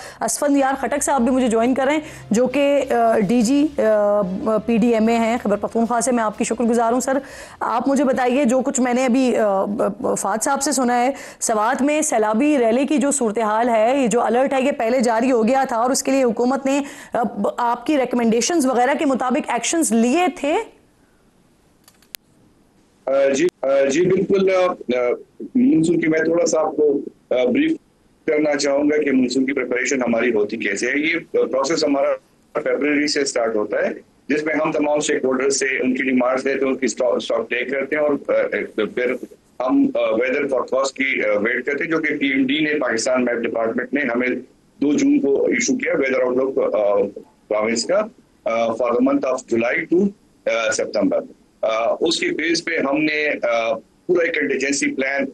اسفند یار خٹک صاحب بھی مجھے جوائن کریں جو کہ D G P D M A ہیں خیبر پختونخوا سے. میں آپ کی شکر گزار ہوں. سر آپ مجھے بتائیے جو کچھ میں نے ابھی فات صاحب سے سنا ہے, سوات میں سیلابی ریلی کی جو صورتحال ہے, یہ جو الرٹ ہے یہ پہلے جاری ہو گیا تھا اور اس کے لیے حکومت نے آپ کی ریکمنڈیشنز وغیرہ کے مطابق ایکشنز لیے تھے؟ جی بالکل. مونسون کی میں تھوڑا سا آپ کو بریف کرنا چاہوں گا کہ مونسون کی پریپریشن ہماری ہوتی کیسے ہے. یہ پروسیس ہمارا فیبروری سے سٹارٹ ہوتا ہے, جس میں ہم تمام اسٹیک ہولڈر سے ان کی ڈیمانڈز لیتے ہیں, ان کی اسٹاک ٹیک کرتے ہیں اور پھر ہم ویدر فورکاسٹ کی ویٹ کرتے ہیں, جو کہ پی ایم ڈی نے پاکستان میپ ڈپارٹمنٹ نے ہمیں 2 جون کو ایشو کیا ویدر آؤٹ لک پروونس کا for the month of July to September. اس کی بیس پہ ہم نے پورا ایک کنٹیجنسی پلان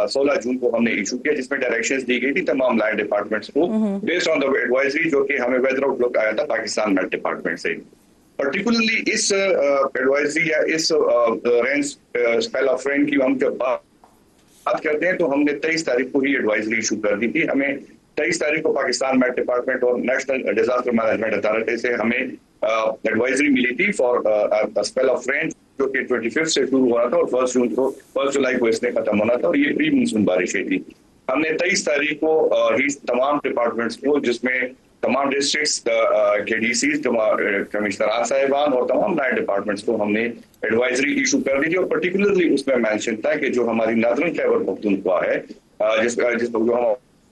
16 جون کو ہم نے ایشو کیا, جس میں ڈائریکشنز دی گئی تھی تمام لائن ڈپارٹمنٹس کو بیسڈ آن دا ایڈوائزری جو کہ ہمیں ویدر آؤٹ لک آیا تھا پاکستان میٹ ڈپارٹمنٹ سے. پرٹیکولرلی اس ایڈوائزری یا اس رین اسپیل آف رین کی ہم جب بات کرتے ہیں تو ہم نے 23 تاریخ کو ہی ایڈوائزری ایشو کر دی تھی. ہمیں 23 تاریخ کو پاکستان میٹ ڈپارٹمنٹ اور نیشنل ڈیزاسٹر مینجمنٹ اتھارٹی سے ہمیں ایڈوائزری ملی تھی فار اسپیل آف رین جو کہ 25 سے شروع ہوا تھا اور 1 جولائی کو اس نے ختم ہونا تھا, اور یہ پری مونسون بارشیں تھی. ہم نے 23 تاریخ کو ہی تمام ڈپارٹمنٹس کو, جس میں تمام ڈسٹرکٹس کے ڈی سیز, کمشنرات صاحبان اور تمام لائن ڈپارٹمنٹس کو ہم نے ایڈوائزری ایشو کر دی تھی. اور پرٹیکولرلی اس میں مینشن تھا کہ جو ہماری نادرن خیبر پختونخوا ہے, جس جو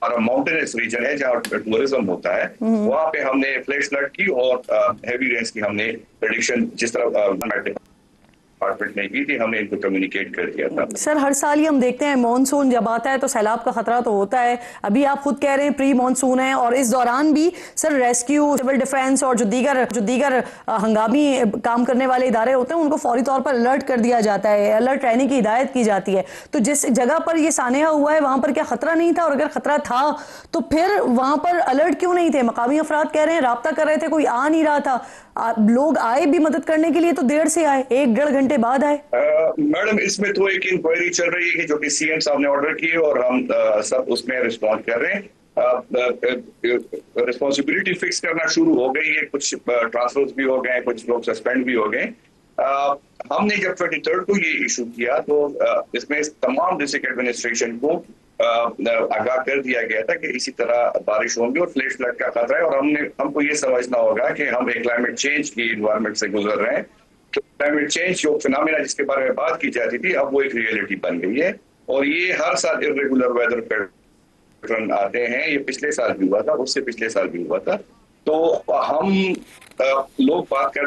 ہمارا ماؤنٹینس ریجن ہے جہاں ٹورزم ہوتا ہے, وہاں پہ ہم نے فلیش فلڈ کی اور ہیوی رینز کی ہم نے پریڈکشن جس طرح ڈپارٹمنٹ نے کی تھی ہم نے ان کو کمیونیکیٹ کر دیا تھا. سر ہر سال ہی ہم دیکھتے ہیں مانسون جب آتا ہے تو سیلاب کا خطرہ تو ہوتا ہے. ابھی آپ خود کہہ رہے ہیں پری مانسون ہے, اور اس دوران بھی سر ریسکیو, سول ڈیفنس اور جو دیگر ہنگامی کام کرنے والے ادارے ہوتے ہیں ان کو فوری طور پر الرٹ کر دیا جاتا ہے, الرٹ رہنے کی ہدایت کی جاتی ہے. تو جس جگہ پر یہ سانحہ ہوا ہے وہاں پر کیا خطرہ نہیں تھا, اور اگر خطرہ تھا تو پھر وہاں پر الرٹ کیوں نہیں تھے؟ مقامی افراد کہہ رہے ہیں رابطہ کر رہے تھے, کوئی آ نہیں رہا تھا. لوگ آئے بھی مدد کرنے کے لیے تو دیر سے آئے, 1-1.5 گھنٹے بعد آئے. میڈم اس میں تو ایک انکوائری چل رہی ہے جو کہ سی ایم صاحب نے آرڈر کی اور ہم سب اس میں رسپونڈ کر رہے ہیں. رسپانسبلٹی فکس کرنا شروع ہو گئی ہے, کچھ ٹرانسفرز بھی ہو گئے, کچھ لوگ سسپینڈ بھی ہو گئے. ہم نے جب 23 کو یہ ایشو کیا تو اس میں تمام ڈسٹرکٹ ایڈمنسٹریشن کو آگاہ کر دیا گیا تھا کہ اسی طرح بارش ہوں گی اور فلیش فلڈ کا خطرہ ہے, اور ہم کو یہ سمجھنا ہوگا کہ ہم ایک کلائمیٹ چینج کی انوائرمنٹ سے گزر رہے ہیں. کلائمیٹ چینج جو فنامنا جس کے بارے میں بات کی جاتی تھی اب وہ ایک ریئلٹی بن گئی ہے, اور یہ ہر سال ارریگولر ویدر پیٹرن آتے ہیں. یہ پچھلے سال بھی ہوا تھا, اس سے پچھلے سال بھی ہوا تھا. تو ہم لوگ بات کر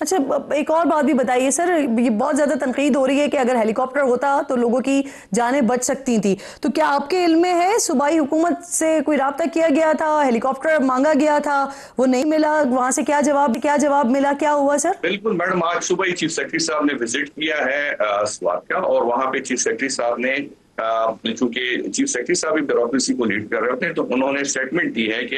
اچھا ایک اور بات بھی بتائیے سر, یہ بہت زیادہ تنقید ہو رہی ہے کہ اگر ہیلی کاپٹر ہوتا تو لوگوں کی جانیں بچ سکتی تھی, تو کیا آپ کے علم میں ہے صوبائی حکومت سے کوئی رابطہ کیا گیا تھا, ہیلی کاپٹر مانگا گیا تھا, وہ نہیں ملا, وہاں سے کیا جواب ملا, کیا ہوا سر؟ بالکل میڈم, آج صبح ہی چیف سیکرٹری صاحب نے وزٹ کیا ہے سوات کا, اور وہاں پہ چیف سیکرٹری صاحب نے چونکہ چیف سیکرٹری صاحب بھی بیوروکریسی کو لیڈ کر رہے ہوتے ہیں تو انہوں نے اسٹیٹمنٹ دی ہے کہ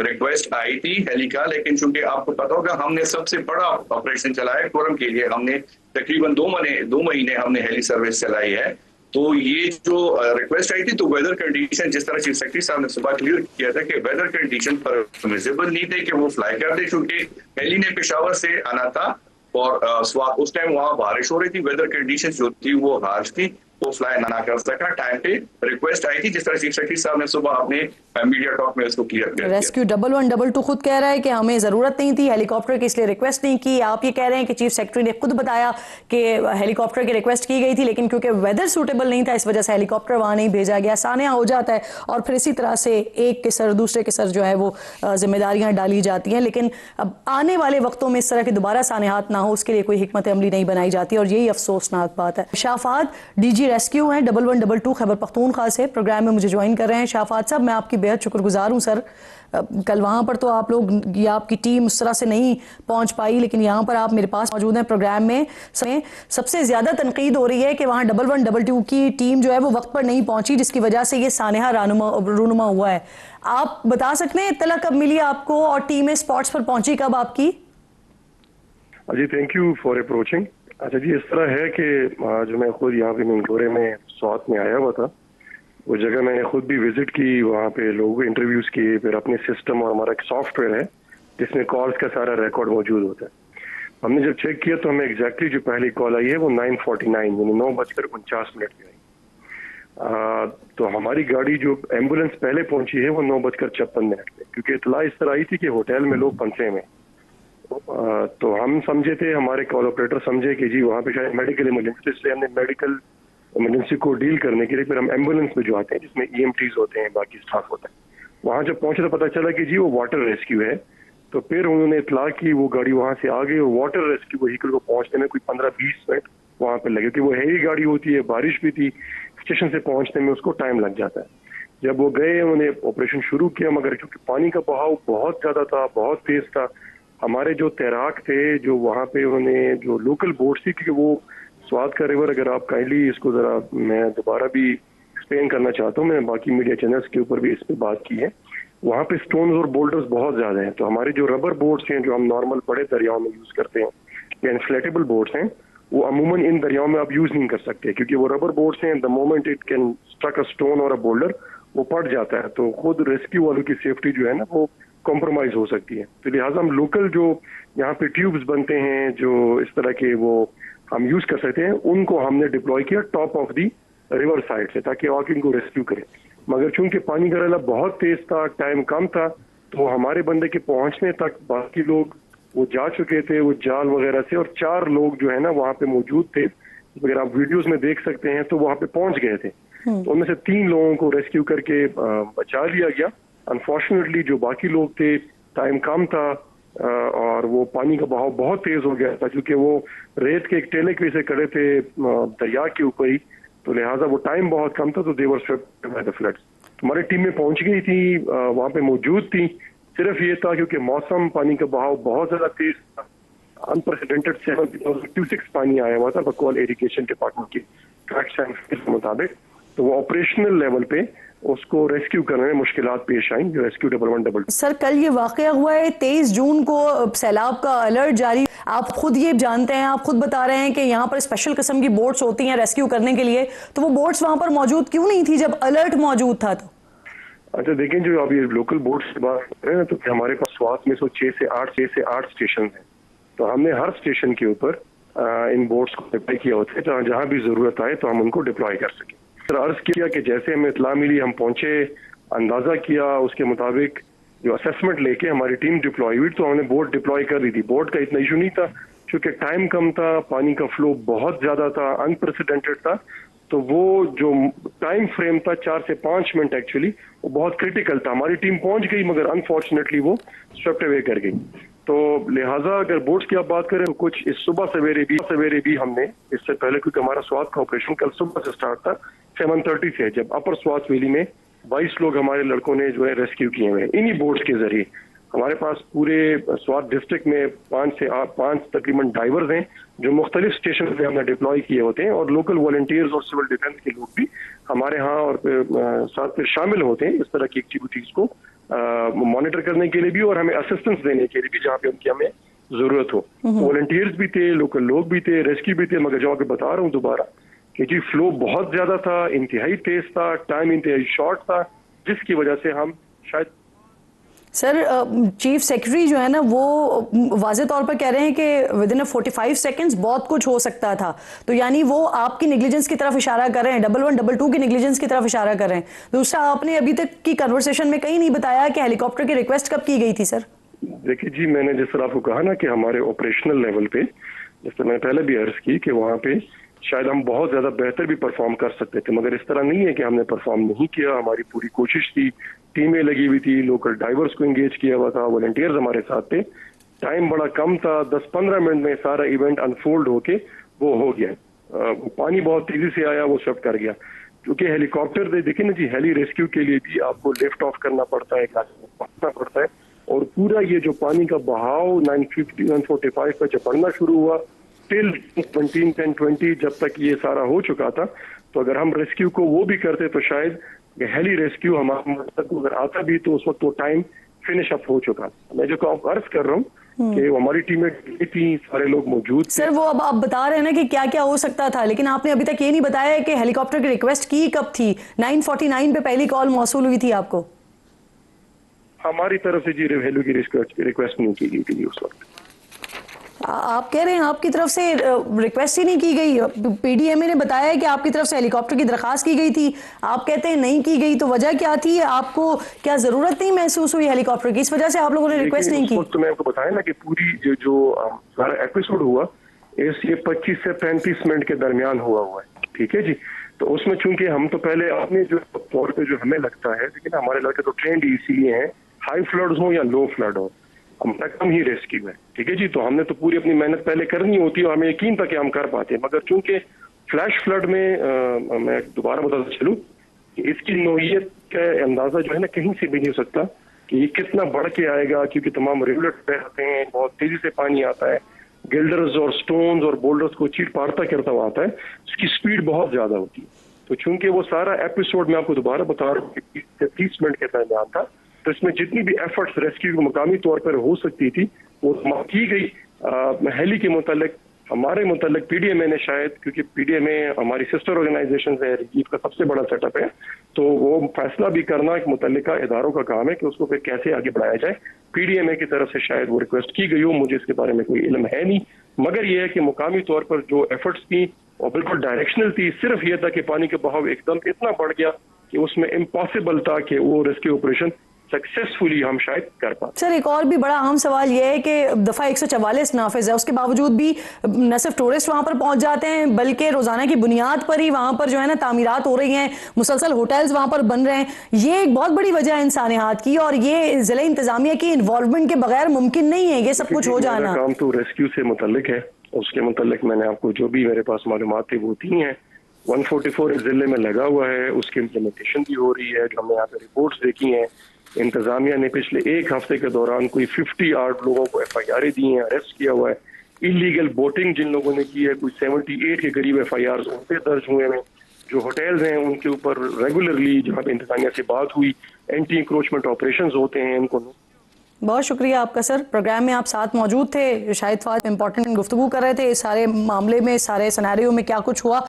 ریکویسٹ آئی تھی ہیلی کا, لیکن چونکہ آپ کو پتا ہوگا ہم نے سب سے بڑا آپریشن چلایا کورم کے لیے, ہم نے تقریباً 2 مہینے ہم نے ہیلی سروس چلائی ہے. تو یہ جو ریکویسٹ آئی تھی تو ویدر کنڈیشن جس طرح چیف سیکرٹری صاحب نے صبح کلیئر کیا تھا کہ ویدر کنڈیشن پرمیزیبل نہیں تھے کہ وہ فلائی کر دے, کیونکہ ہیلی نے پشاور سے آنا تھا اور سوات اس ٹائم وہاں بارش ہو رہی تھی, ویدر کنڈیشن جو تھی وہ ہارش تھی, وہ فلائی نہ کر سکا. ٹائم پہ ریکویسٹ آئی تھی جس طرح چیف سیکرٹری صاحب نے صبح اپنے میڈیا ٹاک میں اس کو کلیئر کر دیا. ریسکیو 1112 خود کہہ رہا ہے کہ ہمیں ضرورت نہیں تھی ہیلی کاپٹر کی, اس لیے ریکویسٹ نہیں کی. آپ یہ کہہ رہے ہیں کہ چیف سیکرٹری نے خود بتایا کہ ہیلی کاپٹر کی ریکویسٹ کی گئی تھی, لیکن کیونکہ ویدر سوٹیبل نہیں تھا اس وجہ سے ہیلی کاپٹر وہاں نہیں بھیجا گیا. سانحہ ہو جاتا ہے اور پھر اسی طرح سے ایک کے سر دوسرے کے سر جو ہے وہ ذمہ داریاں ڈالی جاتی ہیں, لیکن اب آنے والے وقتوں میں اس طرح کے دوبارہ سانحات نہ ہو اس کے لیے کوئی حکمت عملی نہیں بنائی جاتی, اور یہی افسوسناک بات ہے. شافعات ڈی جی ریسکیو ہیں 1112 خیبر پختونخوا سے, پروگرام میں مجھے جوائن کر رہے ہیں. شافعات صاحب میں آپ کی بہت شکر گزار ہوں سر. کل وہاں پر تو آپ لوگ یا آپ کی ٹیم اس طرح سے نہیں پہنچ پائی, لیکن یہاں پر آپ میرے پاس موجود ہیں پروگرام میں. سب سے زیادہ تنقید ہو رہی ہے کہ وہاں 1112 کی ٹیم جو ہے وہ وقت پر نہیں پہنچی, جس کی وجہ سے یہ سانحہ رونما ہوا ہے. آپ بتا سکتے ہیں اطلاع کب ملی آپ کو, اور ٹیم اسپاٹس پر پہنچی کب آپ کی؟ جی تھینک یو فار اپروچنگ. اچھا جی اس طرح ہے کہ جو میں خود یہاں پہ منگورے میں سوات میں آیا ہوا تھا, وہ جگہ میں نے خود بھی وزٹ کی, وہاں پہ لوگوں کو انٹرویوز کیے, پھر اپنے سسٹم اور ہمارا ایک سافٹ ویئر ہے جس میں کالز کا سارا ریکارڈ موجود ہوتا ہے. ہم نے جب چیک کیا تو ہمیں ایگزیکٹلی جو پہلی کال آئی ہے وہ 9:49 یعنی 9:49 پہ آئی. تو ہماری گاڑی جو ایمبولینس پہلے پہنچی ہے وہ 9:56 پہ, کیونکہ اطلاع اس طرح آئی تھی کہ ہوٹل میں لوگ پھنسے ہوئے. تو ہم سمجھے تھے, ہمارے کال آپریٹر سمجھے کہ جی وہاں پہ شاید میڈیکل ایمرجنسی, اس لیے ہم نے میڈیکل ایمرجنسی کو ڈیل کرنے کے لیے پھر ہم ایمبولینس میں جو آتے ہیں جس میں EMTs ہوتے ہیں, باقی اسٹاف ہوتا ہے, وہاں جب پہنچے تو پتہ چلا کہ جی وہ واٹر ریسکیو ہے. تو پھر انہوں نے اطلاع کی, وہ گاڑی وہاں سے آ گئی اور واٹر ریسکیو وہیکل کو پہنچنے میں کوئی 15-20 منٹ وہاں پہ لگے, کہ وہ ہیوی گاڑی ہوتی ہے, بارش بھی تھی, اسٹیشن سے پہنچنے میں اس کو ٹائم لگ جاتا ہے. جب وہ گئے انہوں نے آپریشن شروع کیا, مگر کیونکہ پانی کا بہاؤ بہت زیادہ تھا, بہت تیز تھا, ہمارے جو تیراک تھے جو وہاں پہ انہوں نے جو لوکل بوٹس تھی, کیونکہ وہ سوات کا ریور, اگر آپ کائنڈلی اس کو ذرا میں دوبارہ بھی ایکسپلین کرنا چاہتا ہوں, میں باقی میڈیا چینلز کے اوپر بھی اس پہ بات کی ہے, وہاں پہ سٹونز اور بولڈرز بہت زیادہ ہیں. تو ہمارے جو ربر بوٹس ہیں جو ہم نارمل بڑے دریاؤں میں یوز کرتے ہیں یا انفلیٹیبل بوٹس ہیں, وہ عموماً ان دریاؤں میں آپ یوز نہیں کر سکتے, کیونکہ وہ ربر بوٹس ہیں, the moment it can strike a stone or a boulder وہ پٹ جاتا ہے, تو خود ریسکیو والوں کی سیفٹی جو ہے نا وہ کمپرومائز ہو سکتی ہے. تو لہٰذا ہم لوکل جو یہاں پہ ٹیوبز بنتے ہیں جو اس طرح کے وہ ہم یوز کر سکتے ہیں, ان کو ہم نے ڈپلوائے کیا top of the river side سے, تاکہ آ کے ان کو ریسکیو کرے. مگر چونکہ پانی کا ریلا بہت تیز تھا, ٹائم کم تھا, تو ہمارے بندے کے پہنچنے تک باقی لوگ وہ جا چکے تھے وہ جال وغیرہ سے, اور 4 لوگ جو ہے نا وہاں پہ موجود تھے, اگر آپ ویڈیوز میں دیکھ سکتے ہیں تو وہاں پہ پہنچ گئے تھے. تو ان میں سے 3 لوگوں کو ریسکیو کر کے بچا لیا گیا. انفارچونیٹلی جو باقی لوگ تھے ٹائم کم تھا اور وہ پانی کا بہاؤ بہت تیز ہو گیا تھا, کیونکہ وہ ریت کے ایک ٹیلے کے سے کھڑے تھے دریا کے اوپر ہی, تو لہٰذا وہ ٹائم بہت کم تھا, تو دے ور سویپٹ بائی دی فلڈز. ہماری ٹیم میں پہنچ گئی تھی, وہاں پہ موجود تھی. صرف یہ تھا کیونکہ موسم پانی کا بہاؤ بہت زیادہ تیز تھا, انپریسیڈنٹڈ 7,026 پانی آیا ہوا تھا بقول ایریگیشن ڈپارٹمنٹ کی ٹریک سائنس کے مطابق. تو وہ آپریشنل لیول پہ اس کو ریسکیو کرنے میں مشکلات پیش آئیں, جو ریسکیو 112. سر کل یہ واقعہ ہوا ہے 23 جون کو, سیلاب کا الرٹ جاری, آپ خود یہ جانتے ہیں, آپ خود بتا رہے ہیں کہ یہاں پر اسپیشل قسم کی بوٹس ہوتی ہیں ریسکیو کرنے کے لیے, تو وہ بوٹس وہاں پر موجود کیوں نہیں تھی جب الرٹ موجود تھا؟ تو اچھا دیکھیں, جو اب یہ لوکل بوٹس کی بات کر رہے ہیں تو ہمارے پاس سوات میں 6 سے 8 اسٹیشن ہیں, تو ہم نے ہر اسٹیشن کے اوپر ان بوٹس کو ڈپلوائے کیا ہوتا ہے, جہاں بھی ضرورت آئے تو ہم ان کو ڈپلوائے کر سکیں. عرض کیا کہ جیسے ہمیں اطلاع ملی ہم پہنچے, اندازہ کیا, اس کے مطابق جو اسیسمنٹ لے کے ہماری ٹیم ڈپلوائے ہوئی, تو ہم نے بوٹ ڈپلوائے کر دی تھی. بوٹ کا اتنا ایشو نہیں تھا کیونکہ ٹائم کم تھا, پانی کا فلو بہت زیادہ تھا, انپریسیڈنٹڈ تھا, تو وہ جو ٹائم فریم تھا 4 سے 5 منٹ ایکچولی وہ بہت کریٹیکل تھا. ہماری ٹیم پہنچ گئی مگر انفارچونیٹلی وہ سویپٹ اوے کر گئی. تو لہٰذا اگر بوٹس کی آپ بات کریں تو کچھ اس صبح سویرے بھی ہم نے اس سے پہلے, کیونکہ ہمارا سوات کا آپریشن کل صبح سے سٹارٹ تھا 7:30 سے, جب اپر سوات ویلی میں 22 لوگ ہمارے لڑکوں نے جو ہے ریسکیو کیے ہوئے انہی بوٹس کے ذریعے. ہمارے پاس پورے سوات ڈسٹرکٹ میں 5 تقریباً ڈائیورز ہیں جو مختلف اسٹیشن پہ ہم نے ڈپلوائے کیے ہوتے ہیں, اور لوکل والنٹیئرز اور سول ڈیفینس کے لوگ بھی ہمارے ہاں اور ساتھ پھر شامل ہوتے ہیں اس طرح کی ایکٹیویٹیز کو مانیٹر کرنے کے لیے بھی اور ہمیں اسسٹنس دینے کے لیے بھی جہاں پہ ان کی ہمیں ضرورت ہو. والنٹیئرز بھی تھے, لوکل لوگ بھی تھے, ریسکیو بھی تھے, مگر جو آپ بتا رہا ہوں دوبارہ کہ جی فلو بہت زیادہ تھا, انتہائی تیز تھا, ٹائم انتہائی شارٹ تھا, جس کی وجہ سے ہم شاید. سر چیف سیکرٹری جو ہے نا وہ واضح طور پر کہہ رہے ہیں کہ ودن 45 سیکنڈز بہت کچھ ہو سکتا تھا, تو یعنی وہ آپ کی نیگلیجنس کی طرف اشارہ کر رہے ہیں, 1122 کی نیگلیجنس کی طرف اشارہ کر رہے ہیں. دوسرا, آپ نے ابھی تک کی کنورسیشن میں کہیں نہیں بتایا کہ ہیلی کاپٹر کی ریکویسٹ کب کی گئی تھی. سر دیکھیے جی, میں نے جس طرح آپ کو کہا نا کہ ہمارے آپریشنل لیول پہ, جس طرح میں نے پہلے بھی عرض کی کہ وہاں پہ شاید ہم بہت زیادہ بہتر بھی پرفارم کر سکتے تھے, مگر اس طرح نہیں ہے کہ ہم نے پرفارم نہیں کیا. ہماری پوری کوشش تھی, ٹیمیں لگی ہوئی تھی, لوکل ڈرائیورز کو انگیج کیا ہوا تھا, والنٹیئرز ہمارے ساتھ تھے. ٹائم بڑا کم تھا, 10-15 منٹ میں سارا ایونٹ انفولڈ ہو کے وہ ہو گیا. پانی بہت تیزی سے آیا, وہ سب کر گیا. کیونکہ ہیلی کاپٹر دیکھیں نا جی, ہیلی ریسکیو کے لیے بھی آپ کو لفٹ آف کرنا پڑتا ہے, پہنچنا پڑتا ہے, اور پورا یہ جو پانی کا بہاؤ 9:45 پہ جب بڑھنا شروع ہوا ٹل 10:20 جب تک یہ سارا ہو چکا تھا, تو اگر ہم ریسکیو کو وہ بھی کرتے تو شاید ہیلی ریسکیو ہمارے تک اگر آتا بھی تو اس وقت وہ ٹائم فنش اپ ہو چکا. میں جو عرض کر رہا ہوں کہ وہ ہماری ٹیمیں تھی، سارے لوگ موجود تھے. سر وہ اب آپ بتا رہے ہیں نا کہ کیا کیا ہو سکتا تھا، لیکن آپ نے ابھی تک یہ نہیں بتایا کہ ہیلی کاپٹر کی ریکویسٹ کی کب تھی؟ 9:49 پہ پہلی کال موصول ہوئی تھی آپ کو؟ ہماری طرف سے جی ہیلو کی ریکویسٹ نہیں کی گئی تھی اس وقت. آپ کہہ رہے ہیں آپ کی طرف سے ریکویسٹ ہی نہیں کی گئی؟ پی ڈی ایم اے نے بتایا کہ آپ کی طرف سے ہیلی کاپٹر کی درخواست کی گئی تھی، آپ کہتے ہیں نہیں کی گئی، تو وجہ کیا تھی؟ آپ کو کیا ضرورت نہیں محسوس ہوئی ہیلی کاپٹر کی، اس وجہ سے آپ لوگوں نے ریکویسٹ نہیں کی؟ اس وقت میں آپ کو بتایا نا کہ پوری جو سارا ایپیسوڈ ہوا یہ 25 سے 35 منٹ کے درمیان ہوا ہے، ٹھیک ہے جی. تو اس میں چونکہ ہم تو پہلے اپنے جو طور پہ جو ہمیں لگتا ہے، لیکن ہمارے لڑکے تو ٹرینڈ اسی لیے ہیں، ہائی فلڈز ہوں یا لو فلڈ ہو، ہمارا کم ہی ریسکیو ہے، ٹھیک ہے جی. تو ہم نے تو پوری اپنی محنت پہلے کرنی ہوتی ہے اور ہمیں یقین تھا کہ ہم کر پاتے ہیں. مگر چونکہ فلیش فلڈ میں میں دوبارہ بتاتا چلوں کہ اس کی نوعیت کا اندازہ جو ہے نا کہیں سے بھی نہیں ہو سکتا کہ یہ کتنا بڑھ کے آئے گا، کیونکہ تمام ریگولیٹ پہ آتے ہیں، بہت تیزی سے پانی آتا ہے، گلڈرز اور سٹونز اور بولڈرز کو چیٹ پارتا کرتا ہوا آتا ہے، اس کی سپیڈ بہت زیادہ ہوتی ہے. تو چونکہ وہ سارا ایپیسوڈ میں آپ کو دوبارہ بتا رہا ہوں کہ 30 سے 30 منٹ کے درمیان تھا، تو اس میں جتنی بھی ایفرٹس ریسکیو کو مقامی طور پر ہو سکتی تھی وہ کی گئی. ہیلی کے متعلق ہمارے متعلق پی ڈی ایم اے نے شاید، کیونکہ پی ڈی ایم اے ہماری سسٹر آرگنائزیشن ہے، ریلیف کا سب سے بڑا سیٹ اپ ہے، تو وہ فیصلہ بھی کرنا ایک متعلقہ اداروں کا کام ہے کہ اس کو پھر کیسے آگے بڑھایا جائے. پی ڈی ایم اے کی طرف سے شاید وہ ریکویسٹ کی گئی ہو، مجھے اس کے بارے میں کوئی علم ہے نہیں، مگر یہ ہے کہ مقامی طور پر جو ایفرٹس تھیں اور بالکل ڈائریکشنل تھی. صرف یہ تھا کہ پانی کا بہاؤ ایک دم اتنا بڑھ گیا کہ اس میں امپاسبل تھا کہ وہ ریسکیو آپریشن سکسیسفلی ہم شاید کر پاتے. سر ایک اور بھی بڑا اہم سوال یہ ہے کہ دفعہ 144 نافذ ہے، اس کے باوجود بھی نہ صرف ٹورسٹ وہاں پر پہنچ جاتے ہیں بلکہ روزانہ کی بنیاد پر ہی وہاں پر جو ہے نا تعمیرات ہو رہی ہیں، مسلسل ہوٹلز وہاں پر بن رہے ہیں. یہ ایک بہت بڑی وجہ ہے انسانیات کی، اور یہ ضلع انتظامیہ کی انوالومنٹ کے بغیر ممکن نہیں ہے یہ سب کچھ ہو جانا. کام تو ریسکیو سے متعلق ہے، اس کے متعلق میں نے آپ کو جو بھی میرے پاس معلومات تھی وہ دی ہیں. 144 ضلع میں لگا ہوا ہے، اس کی امپلیمنٹیشن بھی ہو رہی ہے. جو ہم نے یہاں پہ رپورٹس دیکھی ہیں، انتظامیہ نے پچھلے ایک ہفتے کے دوران کوئی 50 لوگوں کو ایف آئی آر دی ہیں، اریسٹ کیا ہوا ہے. انلیگل بوٹنگ جن لوگوں نے کی ہے کوئی 78 کے قریب ایف آئی آر ان پہ درج ہوئے ہیں. جو ہوٹلز ہیں ان کے اوپر ریگولرلی جہاں پہ انتظامیہ سے بات ہوئی اینٹی انکروچمنٹ آپریشنز ہوتے ہیں ان کو. بہت شکریہ آپ کا سر، پروگرام میں آپ ساتھ موجود تھے. شاہد فہد امپورٹنٹ گفتگو کر رہے تھے اس سارے معاملے میں، سارے سیناریو میں کیا کچھ ہوا.